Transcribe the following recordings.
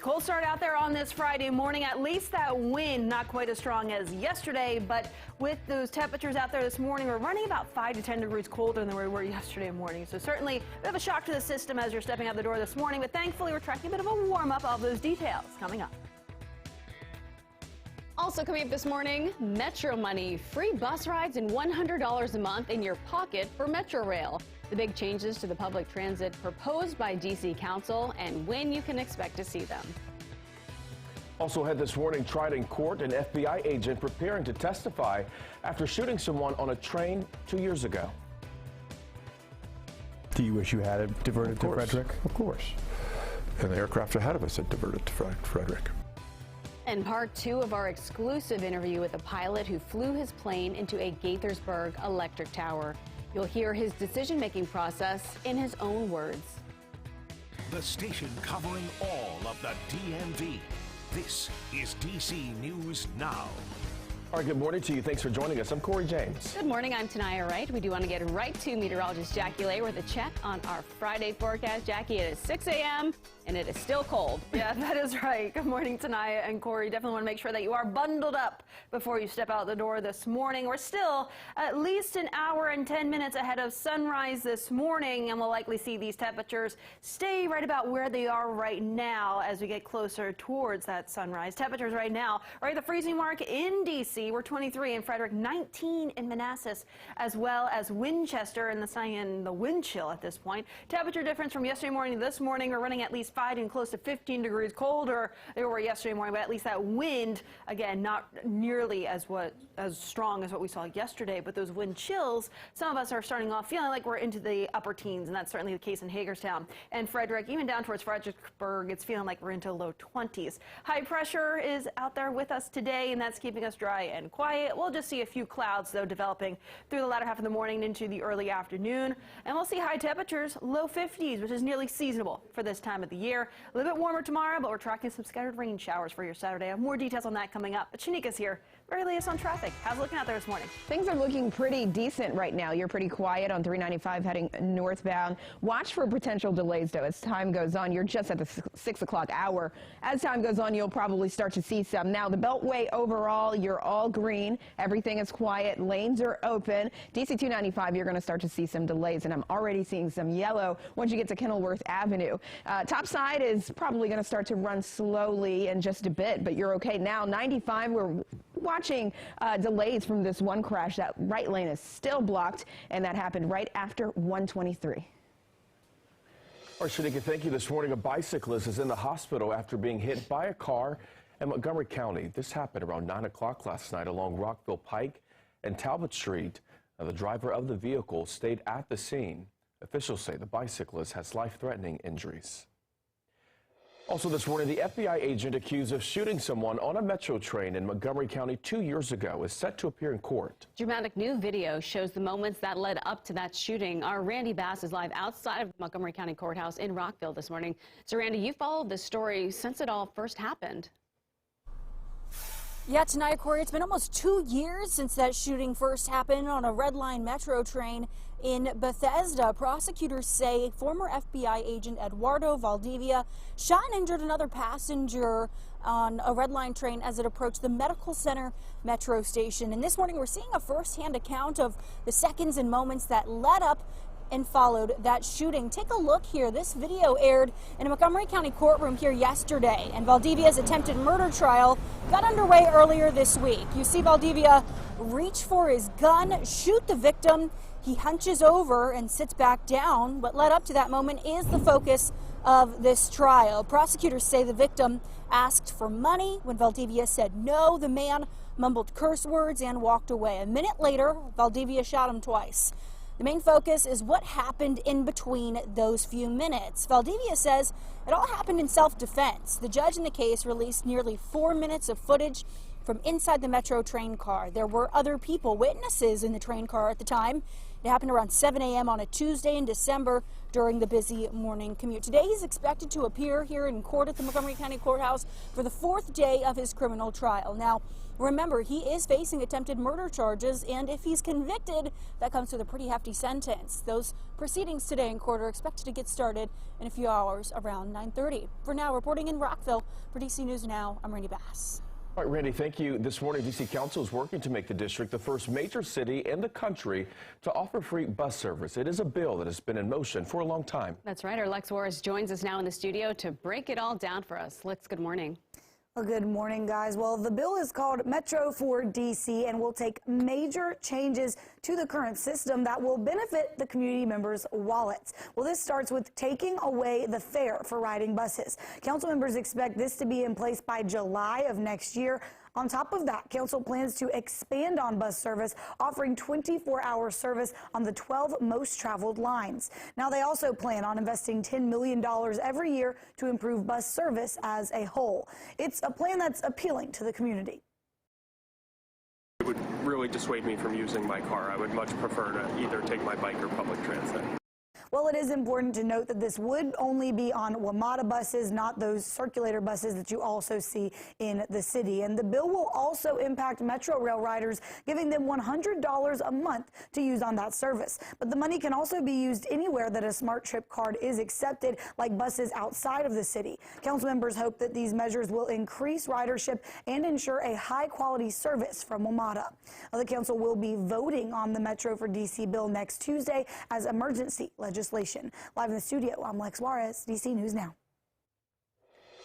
Cold start out there on this Friday morning. At least that wind not quite as strong as yesterday, but with those temperatures out there this morning, we're running about 5 to 10 degrees colder than we were yesterday morning. So certainly a bit of a shock to the system as you're stepping out the door this morning, but thankfully we're tracking a bit of a warm up. All those details coming up. Also coming up this morning, Metro money, free bus rides and $100 a month in your pocket for Metro Rail. The big changes to the public transit proposed by D.C. Council and when you can expect to see them. Also ahead this morning, tried in court, an FBI agent preparing to testify after shooting someone on a train 2 years ago. Do you wish you had it diverted to Frederick? Of course. And the aircraft ahead of us had diverted to Frederick. And part 2 of our exclusive interview with a pilot who flew his plane into a Gaithersburg electric tower. You'll hear his decision-making process in his own words. The station covering all of the DMV. This is DC News Now. All right, good morning to you. Thanks for joining us. I'm Corey James. Good morning. I'm Tanaya Wright. We do want to get right to meteorologist Jackie Lay with a check on our Friday forecast. Jackie, it is 6 a.m. and it is still cold. Yeah, that is right. Good morning, Tanaya and Corey. Definitely want to make sure that you are bundled up before you step out the door this morning. We're still at least an hour and 10 minutes ahead of sunrise this morning, and we'll likely see these temperatures stay right about where they are right now as we get closer towards that sunrise. Temperatures right now are at the freezing mark in D.C. We're 23 in Frederick, 19 in Manassas, as well as Winchester, and the wind chill at this point. Temperature difference from yesterday morning to this morning are running at least 5 and close to 15 degrees colder they were yesterday morning, but at least that wind, again, not nearly as strong as what we saw yesterday, but those wind chills, some of us are starting off feeling like we're into the upper teens, and that's certainly the case in Hagerstown and Frederick. Even down towards Fredericksburg, it's feeling like we're into low 20s. High pressure is out there with us today, and that's keeping us dry and quiet. We'll just see a few clouds, though, developing through the latter half of the morning into the early afternoon, and we'll see high temperatures, low 50s, which is nearly seasonable for this time of the year. A little bit warmer tomorrow, but we're tracking some scattered rain showers for your Saturday. I have more details on that coming up. But Shanika's here. Very latest on traffic. How's it looking out there this morning? Things are looking pretty decent right now. You're pretty quiet on 395 heading northbound. Watch for potential delays, though, as time goes on. You're just at the 6 o'clock hour. As time goes on, you'll probably start to see some. Now, the Beltway overall, you're all green. Everything is quiet. Lanes are open. DC 295, you're going to start to see some delays, and I'm already seeing some yellow once you get to Kenilworth Avenue. Top side is probably going to start to run slowly in just a bit, but you're okay. Now, 95, we're watching delays from this one crash. That right lane is still blocked, and that happened right after 123. All right, Shanika, thank you. This morning, a bicyclist is in the hospital after being hit by a car in Montgomery County. This happened around 9 o'clock last night along Rockville Pike and Talbot Street. Now, the driver of the vehicle stayed at the scene. Officials say the bicyclist has life-threatening injuries. Also this morning, the FBI agent accused of shooting someone on a Metro train in Montgomery County 2 years ago is set to appear in court. Dramatic new video shows the moments that led up to that shooting. Our Randy Bass is live outside of the Montgomery County Courthouse in Rockville this morning. So Randy, you followed this story since it all first happened. Yeah, tonight, Corey, it's been almost 2 years since that shooting first happened on a Red Line Metro train in Bethesda. Prosecutors say former FBI agent Eduardo Valdivia shot and injured another passenger on a Red Line train as it approached the Medical Center Metro station. And this morning, we're seeing a first-hand account of the seconds and moments that led up and followed that shooting. Take a look here. This video aired in a Montgomery County courtroom here yesterday, and Valdivia's attempted murder trial got underway earlier this week. You see Valdivia reach for his gun, shoot the victim. He hunches over and sits back down. What led up to that moment is the focus of this trial. Prosecutors say the victim asked for money. When Valdivia said no, the man mumbled curse words and walked away. A minute later, Valdivia shot him twice. The main focus is what happened in between those few minutes. Valdivia says it all happened in self-defense. The judge in the case released nearly 4 minutes of footage from inside the Metro train car. There were other people, witnesses in the train car at the time. It happened around 7 a.m. on a Tuesday in December during the busy morning commute. Today he's expected to appear here in court at the Montgomery County Courthouse for the 4th day of his criminal trial. Now, remember, he is facing attempted murder charges, and if he's convicted, that comes with a pretty hefty sentence. Those proceedings today in court are expected to get started in a few hours around 9:30. For now, reporting in Rockville for DC News Now, I'm Randy Bass. All right, Randy, thank you. This morning, D.C. Council is working to make the district the first major city in the country to offer free bus service. It is a bill that has been in motion for a long time. That's right. Our Lex Juarez joins us now in the studio to break it all down for us. Lex, good morning. Well, good morning, guys. Well, the bill is called Metro for DC and will take major changes to the current system that will benefit the community members' wallets. Well, this starts with taking away the fare for riding buses. Council members expect this to be in place by July of next year. On top of that, council plans to expand on bus service, offering 24-hour service on the 12 most traveled lines. Now, they also plan on investing $10 million every year to improve bus service as a whole. It's a plan that's appealing to the community. It would really dissuade me from using my car. I would much prefer to either take my bike or public transit. Well, it is important to note that this would only be on WMATA buses, not those circulator buses that you also see in the city. And the bill will also impact Metro Rail riders, giving them $100 a month to use on that service. But the money can also be used anywhere that a Smart Trip card is accepted, like buses outside of the city. Council members hope that these measures will increase ridership and ensure a high-quality service from WMATA. The council will be voting on the Metro for DC bill next Tuesday as emergency legislation. Live in the studio, I'm Lex Juarez, DC News Now.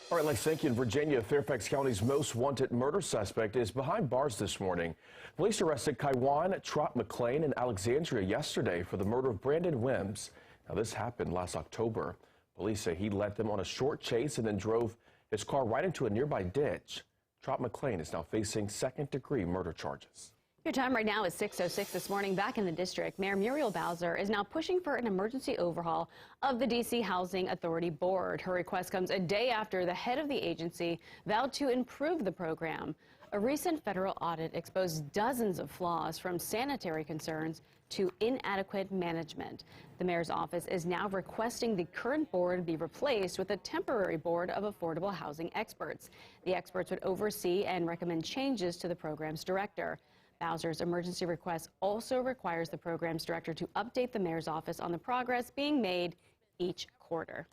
All right, Lex, thank you. In Virginia, Fairfax County's most wanted murder suspect is behind bars this morning. Police arrested Kywan Trot McClain in Alexandria yesterday for the murder of Brandon Wims. Now, this happened last October. Police say he led them on a short chase and then drove his car right into a nearby ditch. Trot McClain is now facing second-degree murder charges. Your time right now is 6:06 this morning. Back in the district, Mayor Muriel Bowser is now pushing for an emergency overhaul of the D.C. Housing Authority Board. Her request comes a day after the head of the agency vowed to improve the program. A recent federal audit exposed dozens of flaws, from sanitary concerns to inadequate management. The mayor's office is now requesting the current board be replaced with a temporary board of affordable housing experts. The experts would oversee and recommend changes to the program's director. Bowser's emergency request also requires the program's director to update the mayor's office on the progress being made each quarter.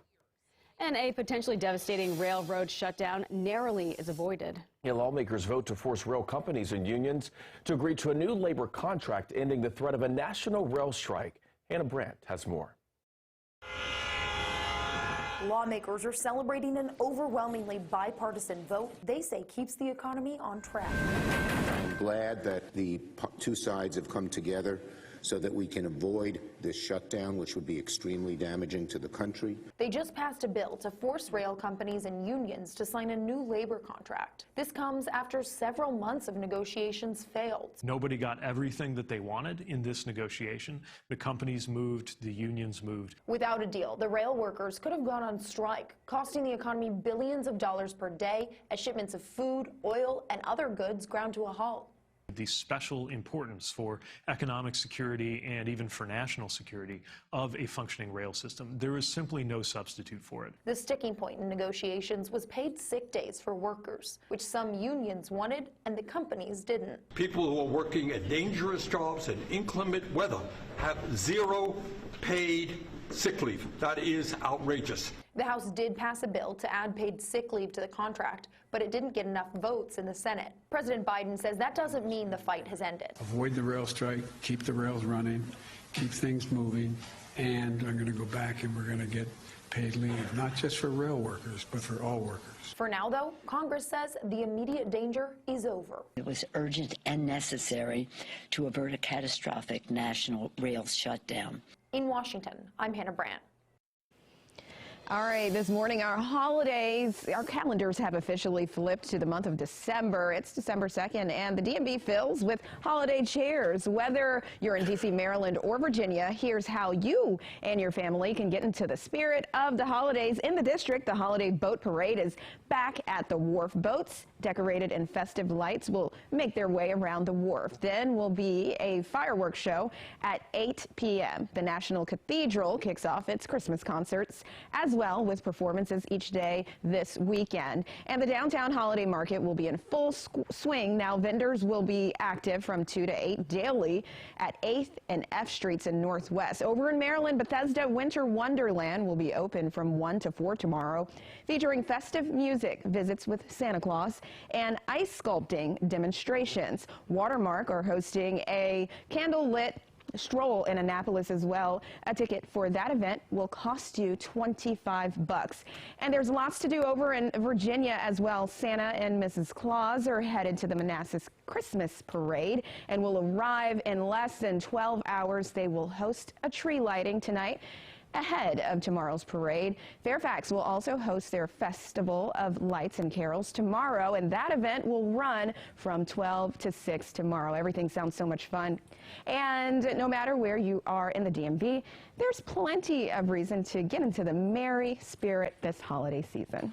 And a potentially devastating railroad shutdown narrowly is avoided. Yeah, lawmakers vote to force rail companies and unions to agree to a new labor contract ending the threat of a national rail strike. Hannah Brandt has more. Lawmakers are celebrating an overwhelmingly bipartisan vote they say keeps the economy on track. I'm glad that the two sides have come together so that we can avoid this shutdown, which would be extremely damaging to the country. They just passed a bill to force rail companies and unions to sign a new labor contract. This comes after several months of negotiations failed. Nobody got everything that they wanted in this negotiation. The companies moved, the unions moved. Without a deal, the rail workers could have gone on strike, costing the economy billions of dollars per day as shipments of food, oil, and other goods ground to a halt. The special importance for economic security and even for national security of a functioning rail system. There is simply no substitute for it. The sticking point in negotiations was paid sick days for workers, which some unions wanted and the companies didn't. People who are working at dangerous jobs in inclement weather have zero paid sick leave. That is outrageous. The House did pass a bill to add paid sick leave to the contract, but it didn't get enough votes in the Senate. President Biden says that doesn't mean the fight has ended. Avoid the rail strike, keep the rails running, keep things moving, and I'm going to go back and we're going to get paid leave, not just for rail workers, but for all workers. For now, though, Congress says the immediate danger is over. It was urgent and necessary to avert a catastrophic national rail shutdown. In Washington, I'm Hannah Brandt. All right, this morning our holidays, our calendars have officially flipped to the month of December. It's December 2nd, and the DMV fills with holiday cheers. Whether you're in D.C., Maryland, or Virginia, here's how you and your family can get into the spirit of the holidays. In the district, the Holiday Boat Parade is back at the wharf. Boats decorated in festive lights will make their way around the wharf. Then will be a fireworks show at 8 p.m. The National Cathedral kicks off its Christmas concerts as well, with performances each day this weekend. And the downtown holiday market will be in full swing. Now, vendors will be active from 2 to 8 daily at 8th and F Streets in Northwest. Over in Maryland, Bethesda Winter Wonderland will be open from 1 to 4 tomorrow, featuring festive music, visits with Santa Claus, and ice sculpting demonstrations. Watermark are hosting a candlelit stroll in Annapolis as well. A ticket for that event will cost you $25. And there's lots to do over in Virginia as well. Santa and Mrs. Claus are headed to the Manassas Christmas Parade and will arrive in less than 12 hours. They will host a tree lighting tonight ahead of tomorrow's parade. Fairfax will also host their Festival of Lights and Carols tomorrow, and that event will run from 12 to 6 tomorrow. Everything sounds so much fun. And no matter where you are in the DMV, there's plenty of reason to get into the merry spirit this holiday season.